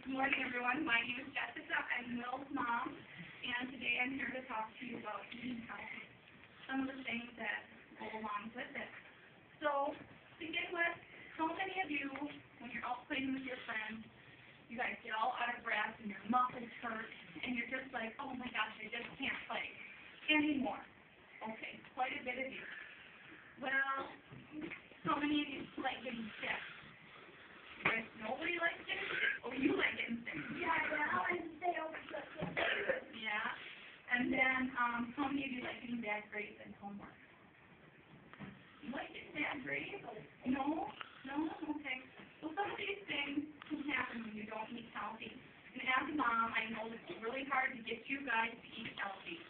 Good morning, everyone. My name is Jessica. I'm Will's mom, and today I'm here to talk to you about eating healthy. Some of the things that go along with it. So, to begin with, how many of you, when you're out playing with your friends, you guys get all out of breath and your muscles hurt, and you're just like, oh my gosh, I just can't play anymore. Okay, quite a bit of you. Well, how many of you like getting sick? Right? Nobody likes getting sick? Oh, you like getting sick. Yeah, I like to stay over sick. Yeah. And then, how many of you like getting bad grades in homework? You like getting bad grades? No? No? Okay. Well, some of these things can happen when you don't eat healthy. And as a mom, I know it's really hard to get you guys to eat healthy.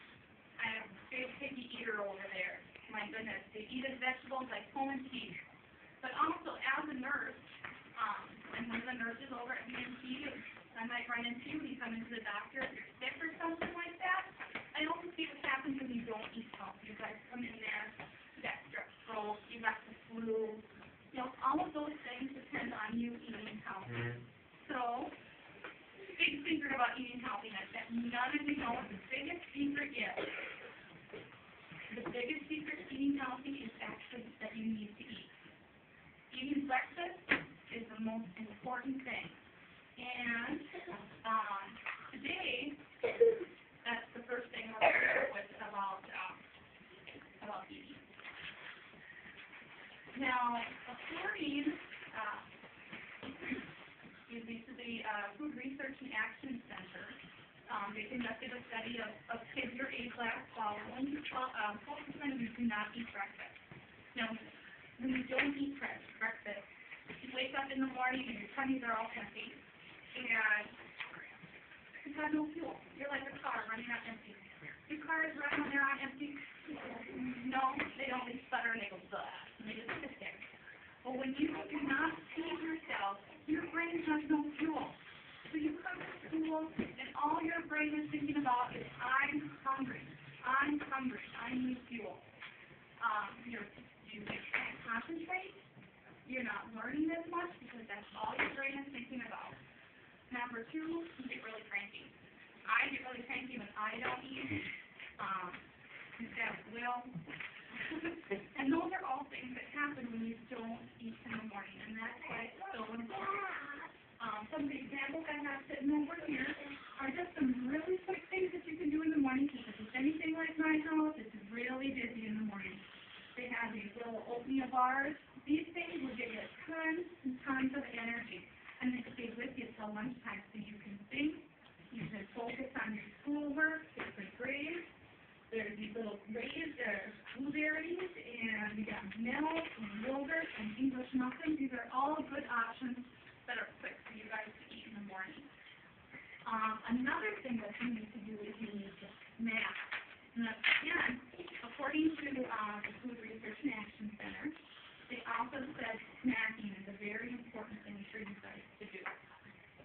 I have a big picky eater over there. My goodness, they eat his vegetables like pulling teeth. But also, as a nurse, I'm one of the nurses over at BNC. I might run into you when you come into the doctor if you're sick or something like that. I also see what happens when you don't eat healthy. You guys come in there, you got strep throat, you got the flu. You know, all of those things depend on you eating healthy. So, big secret about eating healthiness that none of you know what the biggest secret is. The biggest secret to eating healthy is actually that you need to eat. Eating breakfast is the most important thing. And today, that's the first thing we're going to start with about eating. Now, according to the Food Research and Action Center, they conducted a study of kids your age last fall. Only 12% of you do not eat breakfast. Now, when you don't eat breakfast, you wake up in the morning and your tummies are all empty, and you have no fuel. You're like a car running on empty. Your car is running when they're on empty. No, they don't. They sputter and they go blah, and they just sit there. But when you do not feed yourself, your brain has no fuel. So you come to school, and all your brain is thinking about is, I'm hungry. I'm hungry. I need fuel. You can't concentrate. You're not learning as much because that's all your brain is thinking about. Number two, you get really cranky. I get really cranky when I don't eat. That will. And those are all things that happen when you don't eat in the morning, and that's why it's so important. Some of the examples I have sitting over here are just some really quick things that you can do in the morning, because if it's anything like my house, it's really busy in the morning. They have these little oatmeal bars. These things will give you tons and tons of energy, and they stay with you till lunchtime, so you can think, you can focus on your schoolwork, get good grades. There's these little grays, there's blueberries, and we got milk and yogurt and English muffins. These are all good options that are quick for you guys to eat in the morning. Another thing that you need to do is you need to snack. And again, according to the Food Research and Action Center, they also said snacking is a very important thing for you guys to do.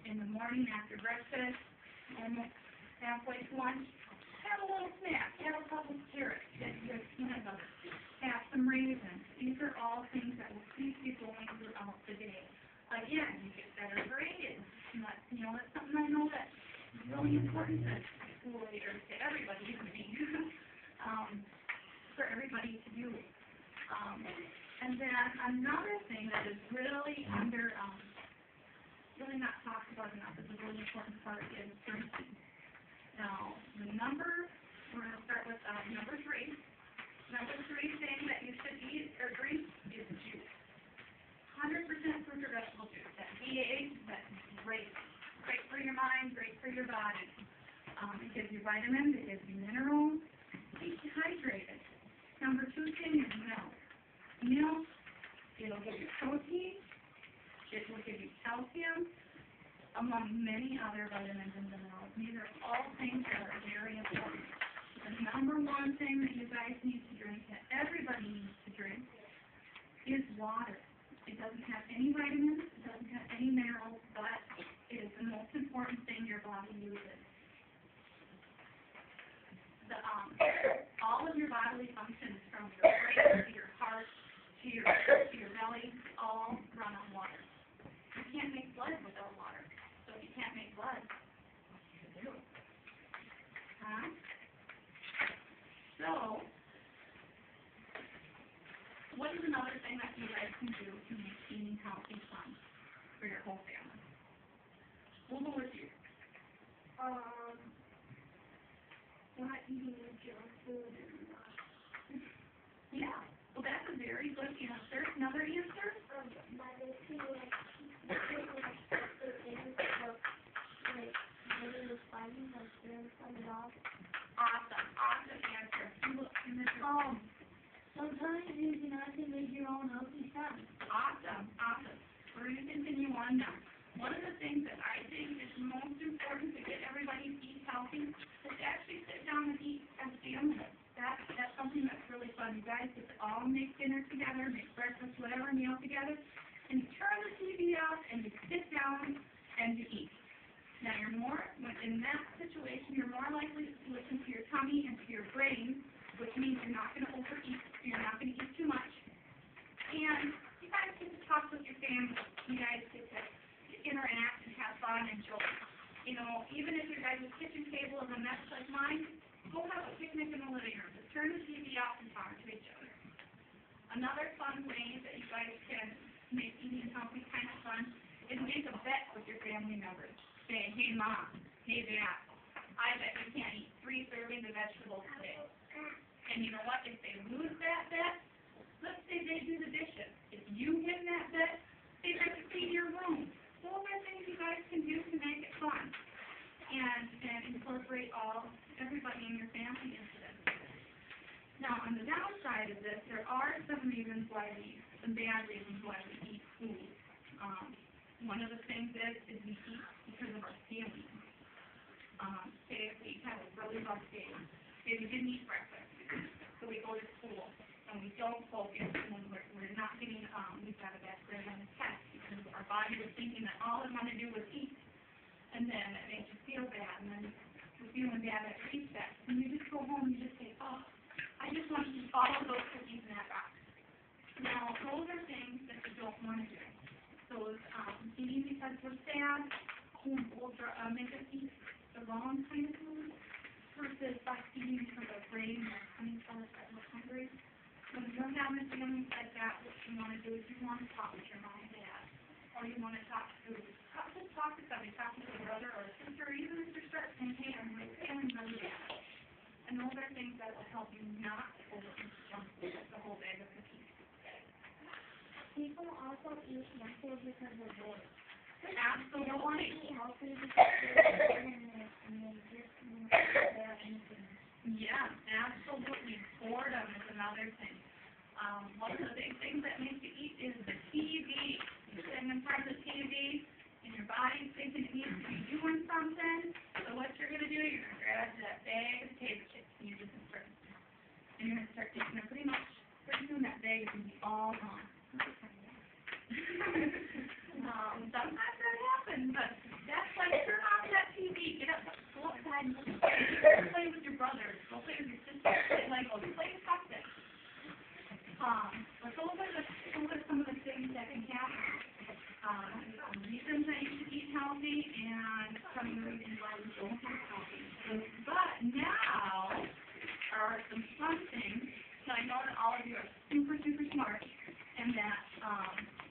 In the morning after breakfast, almost halfway to lunch, have a little snack. Have a couple of carrots, get your peanut butter, have some raisins. These are all things that will keep you going throughout the day. Again, you get better grades. That's something I know that's really important to school leaders, to everybody, to me, for everybody to do. And then another thing that is really really not talked about enough, is a really important part, is drinking. Now, we're going to start with number 3. Number 3 thing that you should eat or drink is juice. 100% fruit or vegetable juice. That BA, that's great. Great for your mind, great for your body. It gives you vitamins, it gives you minerals, keeps you hydrated. Number 2 thing is milk. Milk, it'll give you protein, it will give you calcium, among many other vitamins and minerals. These are all things that are very important. The number 1 thing that you guys need to drink, that everybody needs to drink, is water. It doesn't have any vitamins, it doesn't have any minerals, but it is the most important thing your body uses. All of your bodily functions, from your brain to your heart to your belly, all run on water. You can't make blood without water. So if you can't make whole family. We'll go with you. Not eating junk food and Yeah, well, that's a very good answer. Another answer? by the two, like getting the fighting, like they're coming off. Awesome answer. Sometimes you can actually make your own healthy snacks. Awesome. We're going to continue on now. One of the things that I think is most important to get everybody to eat healthy is to actually sit down and eat as a family. That's something that's really fun. You guys get to all make dinner together, make breakfast, whatever meal together, and you turn the TV off and you sit down and you eat. Now in that situation, you're more likely to listen to your tummy and to your brain, which means you're not going to overeat, you're not going to eat too much. And you guys get to talk with your family. You guys get to interact and have fun and joy. You know, even if your guys' kitchen table is a mess like mine, go have a picnic in the living room. Just turn the TV off and talk to each other. Another fun way that you guys can make eating healthy kind of fun is make a bet with your family members. Say, hey Mom, hey Dad, I bet you can't eat 3 servings of vegetables today. And you know what? If they lose that bet, let's say they do the dishes. If you win that bet, they get to clean your room. Those are things you guys can do to make it fun and incorporate everybody in your family into this. Now, on the downside of this, there are some bad reasons why we eat food. One of the things is we eat because of our feelings. Say if we have a really rough day, say we didn't eat breakfast, so we go to school and we don't focus, and then we're not getting, we've got a bad grade on the test because our body was thinking that all it wanted to do was eat, and then it makes you feel bad, and then you're feeling bad at recess, and you just go home and you just say, oh, I just want to eat all of those cookies in that box. Now, those are things that you don't want to do. Those eating because we're sad will make us eat the wrong kind of food versus by eating because our brain is coming from us that we're hungry. When you're having feelings like that, what you want to do is you want to talk with your mom and dad, or you want to talk to somebody, talk to a brother or a sister, or even if you start saying, hey, I'm really feeling really bad. And those are things that will help you not overeat junk food, the whole bag of cookies. People also eat junk food because they're bored. Absolutely. They don't want to eat healthy because they're bored and they just want to eat anything. Yeah, absolutely. Boredom is another thing. One of the big things that makes you eat is the TV. You're sitting in front of the TV, and your body's thinking it needs to be doing something. So what you're going to do, you're going to grab that bag of potato chips, and you're just going to start eating. And you're going to start taking them pretty soon that bag is going to be all gone. Sometimes that happens, but that's like, turn off that TV, get up, go outside and play with your brothers, go play with your sister, play Legos, play something. But those are some of the things that can happen. Reasons that you should eat healthy and some reasons why you don't eat healthy. But now are some fun things. So I know that all of you are super smart and that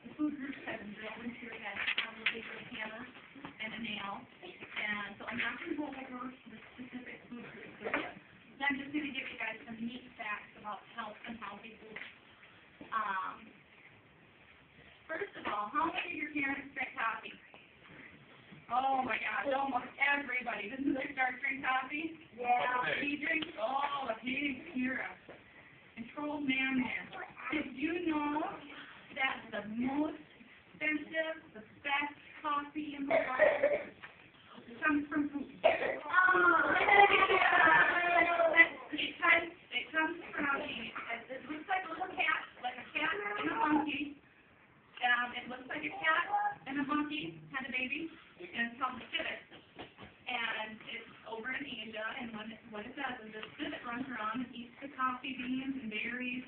the food groups have been drilled into your head probably with a hammer and a nail. And so I'm not going to go over the specific food groups with you. I'm just going to give you guys some neat facts about health and healthy food. First of all, how many of your parents drink coffee? Oh my gosh, almost everybody. Doesn't their start drink coffee? Yeah. He drinks, he's Kira. Controlled man. Did you know that the most expensive, the best coffee in the world comes from food? It comes from it looks like a little cat, like a cat and a monkey. It looks like a cat and a monkey had a baby, and it's called the civet. And it's over in Asia, and what it does is the civet runs around and eats the coffee beans and berries